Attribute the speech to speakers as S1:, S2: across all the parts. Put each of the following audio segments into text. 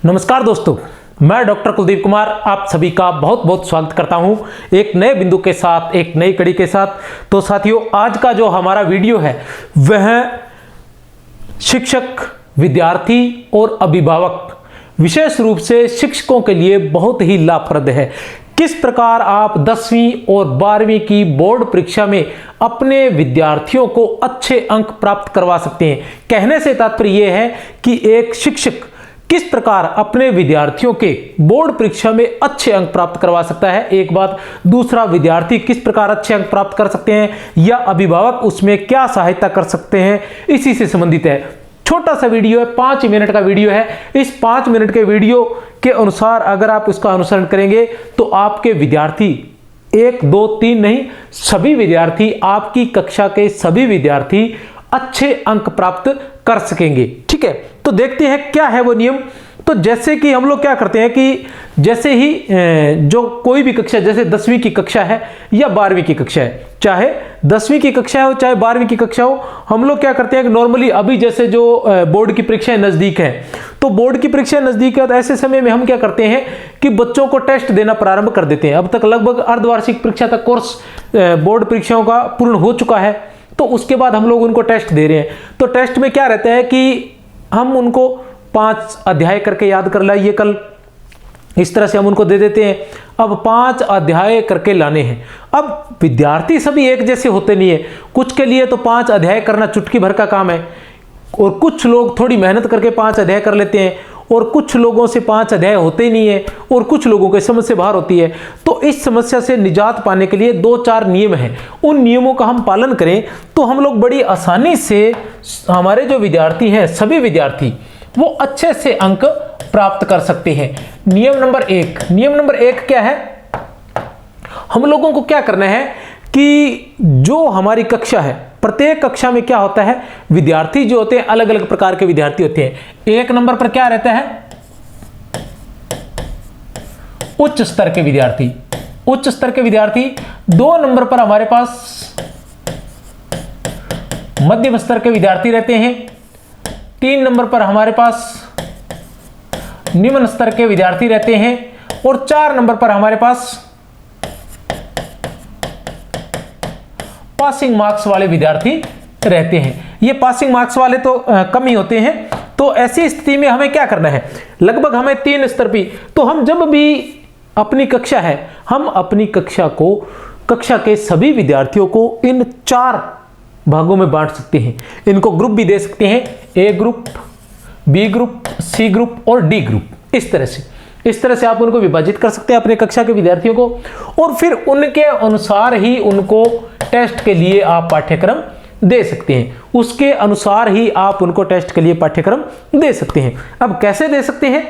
S1: नमस्कार दोस्तों, मैं डॉक्टर कुलदीप कुमार आप सभी का बहुत बहुत स्वागत करता हूं एक नए बिंदु के साथ, एक नई कड़ी के साथ। तो साथियों, आज का जो हमारा वीडियो है वह शिक्षक, विद्यार्थी और अभिभावक, विशेष रूप से शिक्षकों के लिए बहुत ही लाभप्रद है। किस प्रकार आप 10वीं और 12वीं की बोर्ड परीक्षा में अपने विद्यार्थियों को अच्छे अंक प्राप्त करवा सकते हैं। कहने से तात्पर्य यह है कि एक शिक्षक किस प्रकार अपने विद्यार्थियों के बोर्ड परीक्षा में अच्छे अंक प्राप्त करवा सकता है, एक बात। दूसरा, विद्यार्थी किस प्रकार अच्छे अंक प्राप्त कर सकते हैं या अभिभावक उसमें क्या सहायता कर सकते हैं, इसी से संबंधित है। छोटा सा वीडियो है, 5 मिनट का वीडियो है। इस 5 मिनट के वीडियो के अनुसार अगर आप इसका अनुसरण करेंगे तो आपके विद्यार्थी 1, 2, 3 नहीं, सभी विद्यार्थी, आपकी कक्षा के सभी विद्यार्थी अच्छे अंक प्राप्त कर सकेंगे। ठीक है, तो देखते हैं क्या है वो नियम। तो जैसे कि हम लोग क्या करते हैं कि जैसे ही जो कोई भी कक्षा, जैसे 10वीं की कक्षा है या 12वीं की कक्षा है, चाहे 10वीं की कक्षा हो चाहे 12वीं की कक्षा हो, हम लोग क्या करते हैं कि नॉर्मली अभी जैसे जो बोर्ड की परीक्षाएं नजदीक है, तो बोर्ड की परीक्षाएं नजदीक है, तो ऐसे समय में हम क्या करते हैं कि बच्चों को टेस्ट देना प्रारंभ कर देते हैं। अब तक लगभग अर्धवार्षिक परीक्षा तक कोर्स बोर्ड परीक्षाओं का पूर्ण हो चुका है, तो उसके बाद हम लोग उनको टेस्ट दे रहे हैं। तो टेस्ट में क्या रहता है कि हम उनको 5 अध्याय करके याद कर लाइए कल, इस तरह से हम उनको दे देते हैं। अब 5 अध्याय करके लाने हैं। अब विद्यार्थी सभी एक जैसे होते नहीं है, कुछ के लिए तो 5 अध्याय करना चुटकी भर का काम है, और कुछ लोग थोड़ी मेहनत करके 5 अध्याय कर लेते हैं, और कुछ लोगों से 5 अध्याय होते ही नहीं है, और कुछ लोगों को समझ से बाहर होती है। तो इस समस्या से निजात पाने के लिए 2-4 नियम हैं। उन नियमों का हम पालन करें तो हम लोग बड़ी आसानी से, हमारे जो विद्यार्थी हैं सभी विद्यार्थी, वो अच्छे से अंक प्राप्त कर सकते हैं। नियम नंबर 1 क्या है? हम लोगों को क्या करना है कि जो हमारी कक्षा है, प्रत्येक कक्षा में क्या होता है, विद्यार्थी जो होते हैं अलग अलग प्रकार के विद्यार्थी होते हैं। 1 नंबर पर क्या रहता है? उच्च स्तर के विद्यार्थी, उच्च स्तर के विद्यार्थी। 2 नंबर पर हमारे पास मध्यम स्तर के विद्यार्थी रहते हैं। 3 नंबर पर हमारे पास निम्न स्तर के विद्यार्थी रहते हैं, और 4 नंबर पर हमारे पास पासिंग मार्क्स वाले विद्यार्थी रहते हैं। ये पासिंग मार्क्स वाले तो कम ही होते हैं। तो ऐसी स्थिति में हमें क्या करना है, लगभग हमें 3 स्तर पे, तो हम जब भी अपनी कक्षा है, हम अपनी कक्षा को, कक्षा के सभी विद्यार्थियों को इन 4 भागों में बांट सकते हैं। इनको ग्रुप भी दे सकते हैं, A group, B group, C group और डी ग्रुप। इस तरह से आप उनको विभाजित कर सकते हैं अपने कक्षा के विद्यार्थियों को, और फिर उनके अनुसार ही उनको टेस्ट के लिए आप पाठ्यक्रम दे सकते हैं। उसके अनुसार ही आप उनको टेस्ट के लिए पाठ्यक्रम दे सकते हैं। अब कैसे दे सकते हैं?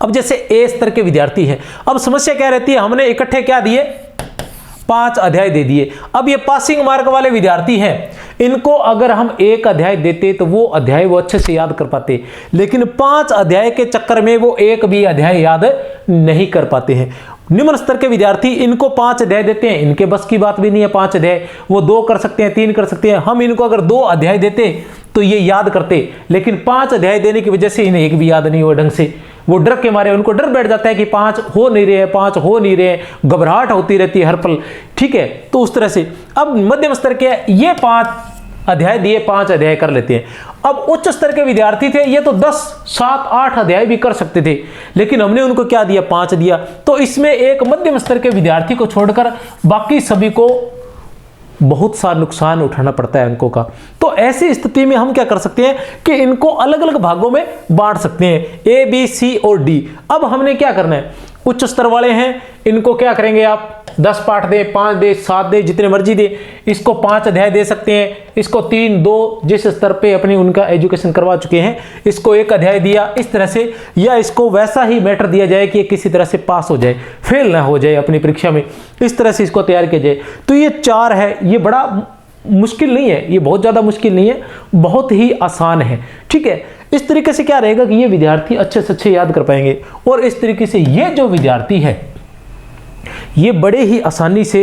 S1: अब जैसे ए स्तर के विद्यार्थी हैं, अब समस्या क्या रहती है, हमने इकट्ठे क्या दिए, 5 अध्याय दे दिए। अब ये पासिंग मार्क वाले विद्यार्थी हैं, इनको अगर हम 1 अध्याय देते तो वो अध्याय वो अच्छे से याद कर पाते, लेकिन 5 अध्याय के चक्कर में वो 1 भी अध्याय याद नहीं कर पाते हैं। निम्न स्तर के विद्यार्थी, इनको 5 अध्याय देते हैं, इनके बस की बात भी नहीं है 5 अध्याय, वो 2 कर सकते हैं, 3 कर सकते हैं। हम इनको अगर 2 अध्याय देते तो ये याद करते, लेकिन 5 अध्याय देने की वजह से इन्हें 1 भी याद नहीं हुआ ढंग से। वो डर के मारे, उनको डर बैठ जाता है कि 5 हो नहीं रहे, 5 हो नहीं रहे, घबराहट होती रहती है हर पल। ठीक है, तो उस तरह से अब मध्यम स्तर के ये 5 अध्याय दिए, 5 अध्याय कर लेते हैं। अब उच्च स्तर के विद्यार्थी थे, ये तो 10, 7, 8 अध्याय भी कर सकते थे, लेकिन हमने उनको क्या दिया, 5 दिया। तो इसमें एक मध्यम स्तर के विद्यार्थी को छोड़कर बाकी सभी को बहुत सा नुकसान उठाना पड़ता है अंकों का। तो ऐसी स्थिति में हम क्या कर सकते हैं कि इनको अलग अलग भागों में बांट सकते हैं, ए, बी, सी और डी। अब हमने क्या करना है, उच्च स्तर वाले हैं, इनको क्या करेंगे आप, 10 पाठ दे, 5 दे, 7 दे, जितने मर्जी दे। इसको 5 अध्याय दे सकते हैं, इसको 3, 2 जिस स्तर पे अपनी उनका एजुकेशन करवा चुके हैं, इसको 1 अध्याय दिया, इस तरह से। या इसको वैसा ही मैटर दिया जाए कि किसी तरह से पास हो जाए, फेल ना हो जाए अपनी परीक्षा में, इस तरह से इसको तैयार किया जाए। तो ये 4 है, ये बड़ा मुश्किल नहीं है, ये बहुत ज़्यादा मुश्किल नहीं है, बहुत ही आसान है। ठीक है, इस तरीके से क्या रहेगा कि ये विद्यार्थी अच्छे से अच्छे याद कर पाएंगे, और इस तरीके से ये जो विद्यार्थी है ये बड़े ही आसानी से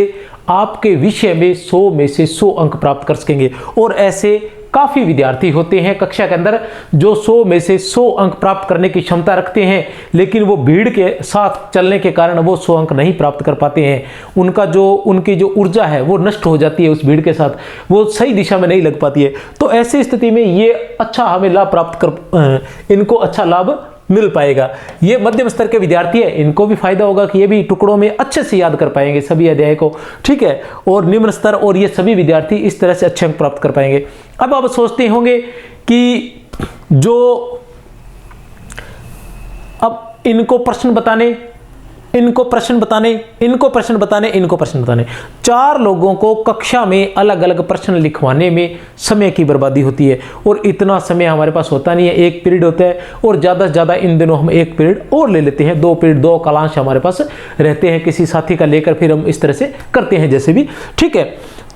S1: आपके विषय में 100 में से 100 अंक प्राप्त कर सकेंगे। और ऐसे काफ़ी विद्यार्थी होते हैं कक्षा के अंदर जो 100 में से 100 अंक प्राप्त करने की क्षमता रखते हैं, लेकिन वो भीड़ के साथ चलने के कारण वो 100 अंक नहीं प्राप्त कर पाते हैं। उनकी जो ऊर्जा है वो नष्ट हो जाती है उस भीड़ के साथ, वो सही दिशा में नहीं लग पाती है। तो ऐसी स्थिति में ये अच्छा हमें लाभ प्राप्त कर इनको अच्छा लाभ मिल पाएगा। ये मध्यम स्तर के विद्यार्थी है, इनको भी फायदा होगा कि ये भी टुकड़ों में अच्छे से याद कर पाएंगे सभी अध्याय को, ठीक है। और निम्न स्तर और ये सभी विद्यार्थी इस तरह से अच्छे अंक प्राप्त कर पाएंगे। अब आप सोचते होंगे कि अब इनको प्रश्न बताने, चार लोगों को कक्षा में अलग अलग प्रश्न लिखवाने में समय की बर्बादी होती है, और इतना समय हमारे पास होता नहीं है। एक पीरियड होता है, और ज़्यादा से ज़्यादा इन दिनों हम एक पीरियड और ले लेते हैं, 2 पीरियड 2 कालांश हमारे पास रहते हैं किसी साथी का लेकर, फिर हम इस तरह से करते हैं जैसे भी, ठीक है।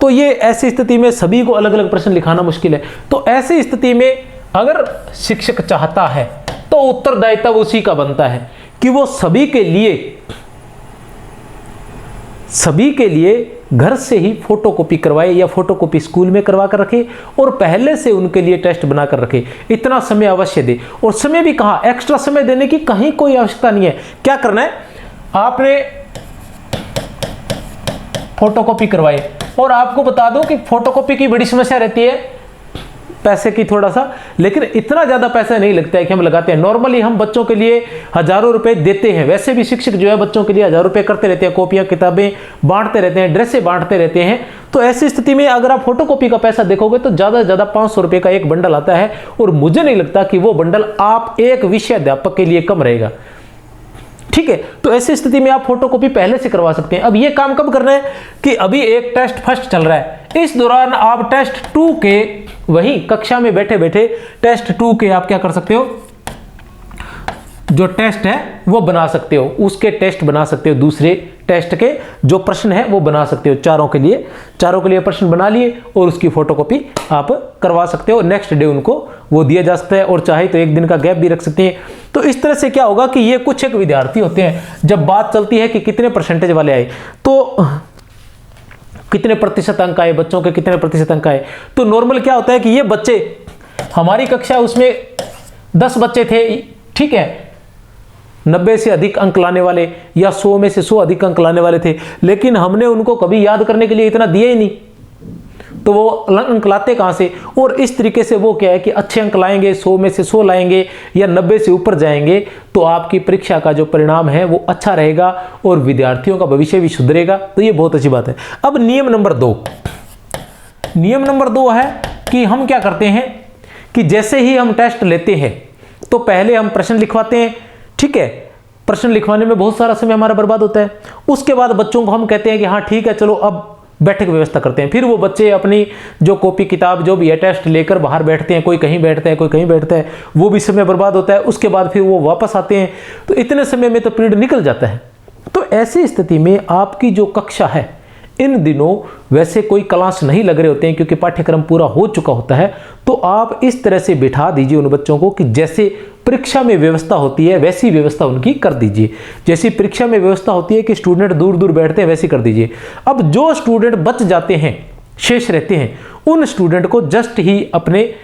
S1: तो ये ऐसी स्थिति में सभी को अलग अलग प्रश्न लिखाना मुश्किल है। तो ऐसी स्थिति में अगर शिक्षक चाहता है तो उत्तरदायित्व उसी का बनता है कि वो सभी के लिए घर से ही फोटोकॉपी करवाए या फोटोकॉपी स्कूल में करवा कर रखे, और पहले से उनके लिए टेस्ट बना कर रखे। इतना समय अवश्य दे, और समय भी कहाँ, एक्स्ट्रा समय देने की कहीं कोई आवश्यकता नहीं है। क्या करना है, आपने फोटोकॉपी करवाए, और आपको बता दो कि फोटोकॉपी की बड़ी समस्या रहती है पैसे की थोड़ा सा, लेकिन इतना ज़्यादा पैसा नहीं लगता है कि हम लगाते हैं। नॉर्मली हम बच्चों के लिए हज़ारों रुपए देते हैं, वैसे भी शिक्षक जो है बच्चों के लिए 1000 रुपए करते रहते हैं, कॉपियाँ किताबें बांटते रहते हैं, ड्रेसें बांटते रहते हैं। तो ऐसी स्थिति में अगर आप फोटोकॉपी का पैसा देखोगे तो ज़्यादा से ज़्यादा 500 रुपये का एक बंडल आता है, और मुझे नहीं लगता कि वो बंडल आप एक विषय अध्यापक के लिए कम रहेगा, ठीक है। तो ऐसी स्थिति में आप फोटोकॉपी पहले से करवा सकते हैं। अब ये काम कब करना है कि अभी एक टेस्ट फर्स्ट चल रहा है, इस दौरान आप टेस्ट 2 के वही कक्षा में बैठे बैठे टेस्ट 2 के आप क्या कर सकते हो, जो टेस्ट है वो बना सकते हो, उसके टेस्ट बना सकते हो, दूसरे टेस्ट के जो प्रश्न है वो बना सकते हो। चारों के लिए प्रश्न बना लिए और उसकी फोटोकॉपी आप करवा सकते हो। नेक्स्ट डे उनको वो दिया जा सकता है, और चाहे तो एक दिन का गैप भी रख सकते हैं। तो इस तरह से क्या होगा कि ये कुछ एक विद्यार्थी होते हैं, जब बात चलती है कि कितने परसेंटेज वाले आए, तो कितने प्रतिशत अंक आए, बच्चों के कितने प्रतिशत अंक आए, तो नॉर्मल क्या होता है कि ये बच्चे, हमारी कक्षा उसमें 10 बच्चे थे, ठीक है, 90 से अधिक अंक लाने वाले या 100 में से 100 अधिक अंक लाने वाले थे, लेकिन हमने उनको कभी याद करने के लिए इतना दिया ही नहीं, तो वो अंक लाते कहाँ से। और इस तरीके से वो क्या है कि अच्छे अंक लाएंगे, 100 में से 100 लाएंगे या 90 से ऊपर जाएंगे, तो आपकी परीक्षा का जो परिणाम है वो अच्छा रहेगा और विद्यार्थियों का भविष्य भी सुधरेगा। तो ये बहुत अच्छी बात है। अब नियम नंबर 2 है कि हम क्या करते हैं कि जैसे ही हम टेस्ट लेते हैं तो पहले हम प्रश्न लिखवाते हैं, ठीक है। प्रश्न लिखवाने में बहुत सारा समय हमारा बर्बाद होता है। उसके बाद बच्चों को हम कहते हैं कि हाँ ठीक है, चलो अब बैठक व्यवस्था करते हैं। फिर वो बच्चे अपनी जो कॉपी किताब जो भी है टेस्ट लेकर बाहर बैठते हैं, कोई कहीं बैठता है, कोई कहीं बैठता है, वो भी समय बर्बाद होता है। उसके बाद फिर वो वापस आते हैं, तो इतने समय में तो पीरियड निकल जाता है। तो ऐसी स्थिति में आपकी जो कक्षा है, इन दिनों वैसे कोई क्लास नहीं लग रहे होते हैं क्योंकि पाठ्यक्रम पूरा हो चुका होता है, तो आप इस तरह से बिठा दीजिए उन बच्चों को कि जैसे परीक्षा में व्यवस्था होती है वैसी व्यवस्था उनकी कर दीजिए। जैसी परीक्षा में व्यवस्था होती है कि स्टूडेंट दूर दूर बैठते हैं, वैसी कर दीजिए। अब जो स्टूडेंट बच जाते हैं, शेष रहते हैं, उन स्टूडेंट को जस्ट ही अपने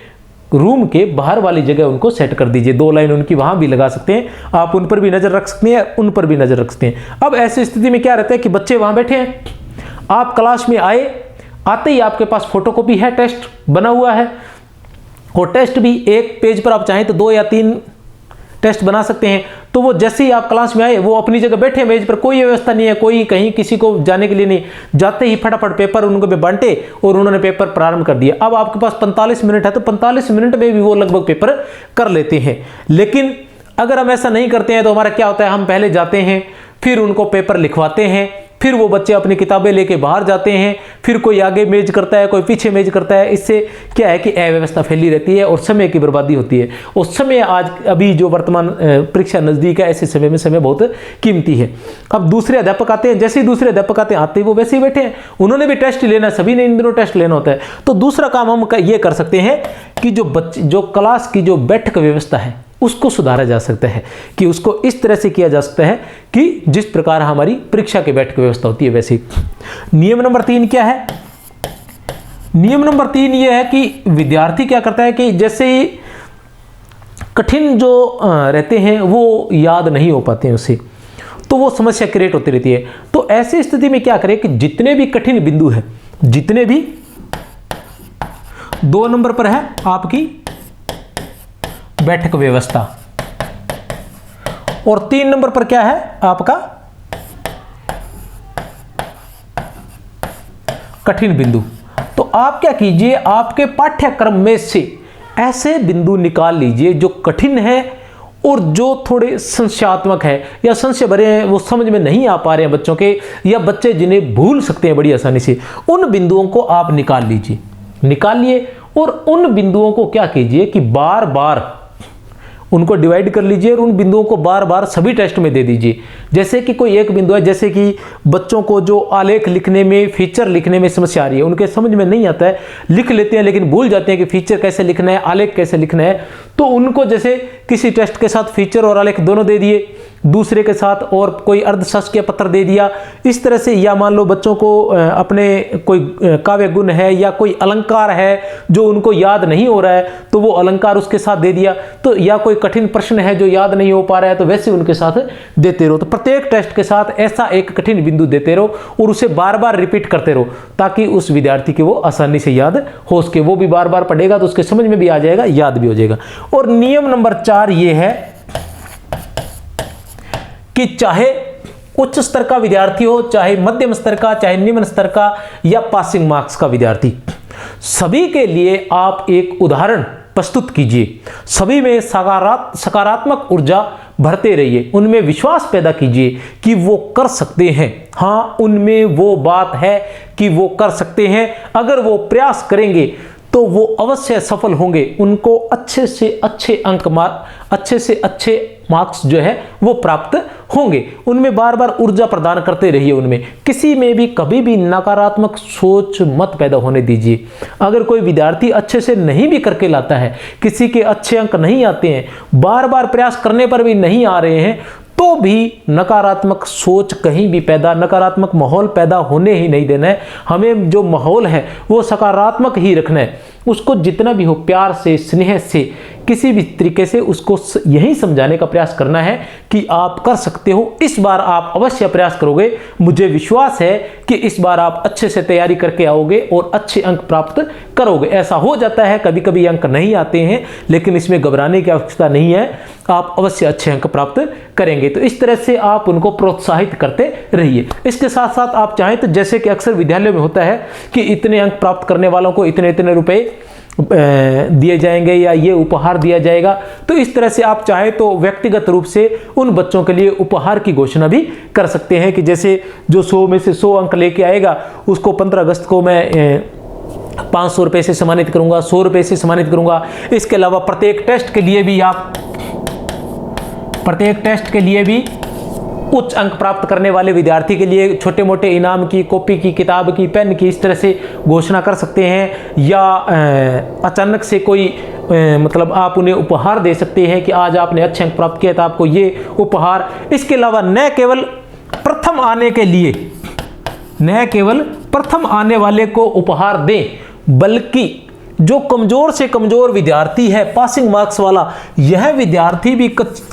S1: रूम के बाहर वाली जगह उनको सेट कर दीजिए। 2 लाइन उनकी वहां भी लगा सकते हैं, आप उन पर भी नजर रख सकते हैं, उन पर भी नजर रख सकते हैं। अब ऐसी स्थिति में क्या रहता है कि बच्चे वहां बैठे हैं, आप क्लास में आते ही आपके पास फोटोकॉपी है, टेस्ट बना हुआ है, और टेस्ट भी एक पेज पर आप चाहें तो 2 या 3 टेस्ट बना सकते हैं। तो वो जैसे ही आप क्लास में आए वो अपनी जगह बैठे, मेज पर कोई व्यवस्था नहीं है, कोई कहीं किसी को जाने के लिए नहीं, जाते ही फटाफट पेपर उनको बांटे और उन्होंने पेपर प्रारंभ कर दिया। अब आपके पास 45 मिनट है, तो 45 मिनट में भी वो लगभग पेपर कर लेते हैं। लेकिन अगर हम ऐसा नहीं करते हैं तो हमारा क्या होता है, हम पहले जाते हैं, फिर उनको पेपर लिखवाते हैं, फिर वो बच्चे अपनी किताबें लेके बाहर जाते हैं, फिर कोई आगे मेज करता है, कोई पीछे मेज करता है। इससे क्या है कि अव्यवस्था फैली रहती है और समय की बर्बादी होती है। और समय आज अभी जो वर्तमान परीक्षा नज़दीक है, ऐसे समय में समय बहुत कीमती है। अब दूसरे अध्यापक आते हैं, जैसे ही दूसरे अध्यापक आते ही वो वैसे ही बैठे हैं, उन्होंने भी टेस्ट लेना, सभी ने इन दिनों टेस्ट लेना होता है। तो दूसरा काम हम ये कर सकते हैं कि जो क्लास की जो बैठक व्यवस्था है उसको सुधारा जा सकता है, कि उसको इस तरह से किया जा सकता है कि जिस प्रकार हमारी परीक्षा की बैठक व्यवस्था होती है वैसे। नियम नंबर 3 क्या है? नियम नंबर 3 ये है कि विद्यार्थी क्या करता है कि जैसे ही कठिन जो रहते हैं वो याद नहीं हो पाते हैं उसे, तो वो समस्या क्रिएट होती रहती है। तो ऐसी स्थिति में क्या करें कि जितने भी कठिन बिंदु है, जितने भी 2 नंबर पर है आपकी बैठक व्यवस्था, और 3 नंबर पर क्या है आपका कठिन बिंदु। तो आप क्या कीजिए, आपके पाठ्यक्रम में से ऐसे बिंदु निकाल लीजिए जो कठिन है और जो थोड़े संशयात्मक है या संशय भरे हैं, वो समझ में नहीं आ पा रहे हैं बच्चों के, या बच्चे जिन्हें भूल सकते हैं बड़ी आसानी से, उन बिंदुओं को आप निकाल लीजिए, निकालिए। और उन बिंदुओं को क्या कीजिए कि बार बार उनको डिवाइड कर लीजिए और उन बिंदुओं को बार बार सभी टेस्ट में दे दीजिए। जैसे कि कोई एक बिंदु है, जैसे कि बच्चों को जो आलेख लिखने में, फीचर लिखने में समस्या आ रही है, उनके समझ में नहीं आता है, लिख लेते हैं लेकिन भूल जाते हैं कि फीचर कैसे लिखना है, आलेख कैसे लिखना है। तो उनको जैसे किसी टेस्ट के साथ फीचर और आलेख दोनों दे दिए, दूसरे के साथ और कोई अर्धशासकीय पत्र दे दिया, इस तरह से। या मान लो बच्चों को अपने कोई काव्य गुण है या कोई अलंकार है जो उनको याद नहीं हो रहा है, तो वो अलंकार उसके साथ दे दिया। तो या कोई कठिन प्रश्न है जो याद नहीं हो पा रहा है, तो वैसे उनके साथ देते रहो। तो प्रत्येक टेस्ट के साथ ऐसा एक कठिन बिंदु देते रहो और उसे बार बार रिपीट करते रहो, ताकि उस विद्यार्थी के वो आसानी से याद हो सके। वो भी बार बार पढ़ेगा तो उसके समझ में भी आ जाएगा, याद भी हो जाएगा। और नियम नंबर 4 ये है कि चाहे उच्च स्तर का विद्यार्थी हो, चाहे मध्यम स्तर का, चाहे निम्न स्तर का, या पासिंग मार्क्स का विद्यार्थी, सभी के लिए आप एक उदाहरण प्रस्तुत कीजिए। सभी में सकारात्मक ऊर्जा भरते रहिए, उनमें विश्वास पैदा कीजिए कि वो कर सकते हैं। हाँ, उनमें वो बात है कि वो कर सकते हैं। अगर वो प्रयास करेंगे तो वो अवश्य सफल होंगे। उनको अच्छे से अच्छे अच्छे से अच्छे मार्क्स जो है वो प्राप्त होंगे। उनमें बार बार ऊर्जा प्रदान करते रहिए। उनमें किसी में भी कभी भी नकारात्मक सोच मत पैदा होने दीजिए। अगर कोई विद्यार्थी अच्छे से नहीं भी करके लाता है, किसी के अच्छे अंक नहीं आते हैं, बार बार प्रयास करने पर भी नहीं आ रहे हैं, तो भी नकारात्मक सोच कहीं भी पैदा, नकारात्मक माहौल पैदा होने ही नहीं देना है। हमें जो माहौल है वो सकारात्मक ही रखना है। उसको जितना भी हो प्यार से, स्नेह से, किसी भी तरीके से उसको यही समझाने का प्रयास करना है कि आप कर सकते हो। इस बार आप अवश्य प्रयास करोगे, मुझे विश्वास है कि इस बार आप अच्छे से तैयारी करके आओगे और अच्छे अंक प्राप्त करोगे। ऐसा हो जाता है, कभी कभी अंक नहीं आते हैं, लेकिन इसमें घबराने की आवश्यकता नहीं है, आप अवश्य अच्छे अंक प्राप्त करेंगे। तो इस तरह से आप उनको प्रोत्साहित करते रहिए। इसके साथ साथ आप चाहें तो, जैसे कि अक्सर विद्यालय में होता है कि इतने अंक प्राप्त करने वालों को इतने इतने रुपए दिए जाएंगे या ये उपहार दिया जाएगा, तो इस तरह से आप चाहे तो व्यक्तिगत रूप से उन बच्चों के लिए उपहार की घोषणा भी कर सकते हैं कि जैसे जो 100 में से 100 अंक लेके आएगा उसको 15 अगस्त को मैं 500 रुपये से सम्मानित करूंगा, 100 रुपये से सम्मानित करूंगा। इसके अलावा प्रत्येक टेस्ट के लिए भी उच्च अंक प्राप्त करने वाले विद्यार्थी के लिए छोटे मोटे इनाम की, कॉपी की, किताब की, पेन की, इस तरह से घोषणा कर सकते हैं। या अचानक से कोई मतलब आप उन्हें उपहार दे सकते हैं कि आज आपने अच्छे अंक प्राप्त किया तो आपको ये उपहार। इसके अलावा न केवल प्रथम आने वाले को उपहार दें, बल्कि जो कमजोर से कमजोर विद्यार्थी है, पासिंग मार्क्स वाला, यह विद्यार्थी भी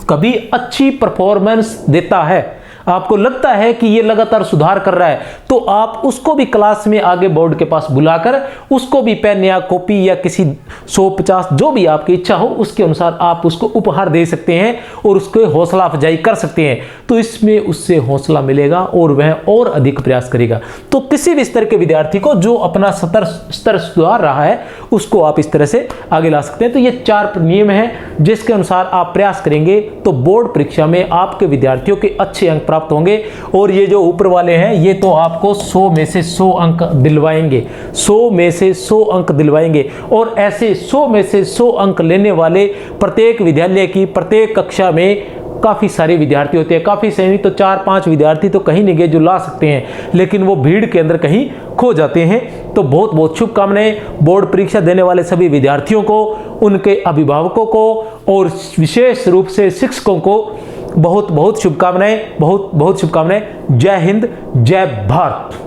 S1: कभी अच्छी परफॉर्मेंस देता है, आपको लगता है कि ये लगातार सुधार कर रहा है, तो आप उसको भी क्लास में आगे बोर्ड के पास बुलाकर उसको भी पेन या कॉपी या किसी 150 जो भी आपकी इच्छा हो उसके अनुसार आप उसको उपहार दे सकते हैं और उसको हौसला अफजाई कर सकते हैं। तो इसमें उससे हौसला मिलेगा और वह और अधिक प्रयास करेगा। तो किसी भी स्तर के विद्यार्थी को जो अपना स्तर सुधार रहा है उसको आप इस तरह से आगे ला सकते हैं। तो ये 4 नियम हैं जिसके अनुसार आप प्रयास करेंगे तो बोर्ड परीक्षा में आपके विद्यार्थियों के अच्छे अंक प्राप्त होंगे। और ये जो ऊपर वाले हैं ये तो आपको 100 में से 100 अंक दिलवाएंगे, 100 में से 100 अंक दिलवाएंगे। और ऐसे 100 में से 100 अंक लेने वाले प्रत्येक विद्यालय की प्रत्येक कक्षा में काफ़ी सारे विद्यार्थी होते हैं। काफ़ी सही तो 4-5 विद्यार्थी तो कहीं नहीं गए जो ला सकते हैं, लेकिन वो भीड़ के अंदर कहीं खो जाते हैं। तो बहुत बहुत शुभकामनाएं बोर्ड परीक्षा देने वाले सभी विद्यार्थियों को, उनके अभिभावकों को और विशेष रूप से शिक्षकों को बहुत बहुत शुभकामनाएं, बहुत बहुत शुभकामनाएं। जय हिंद, जय भारत।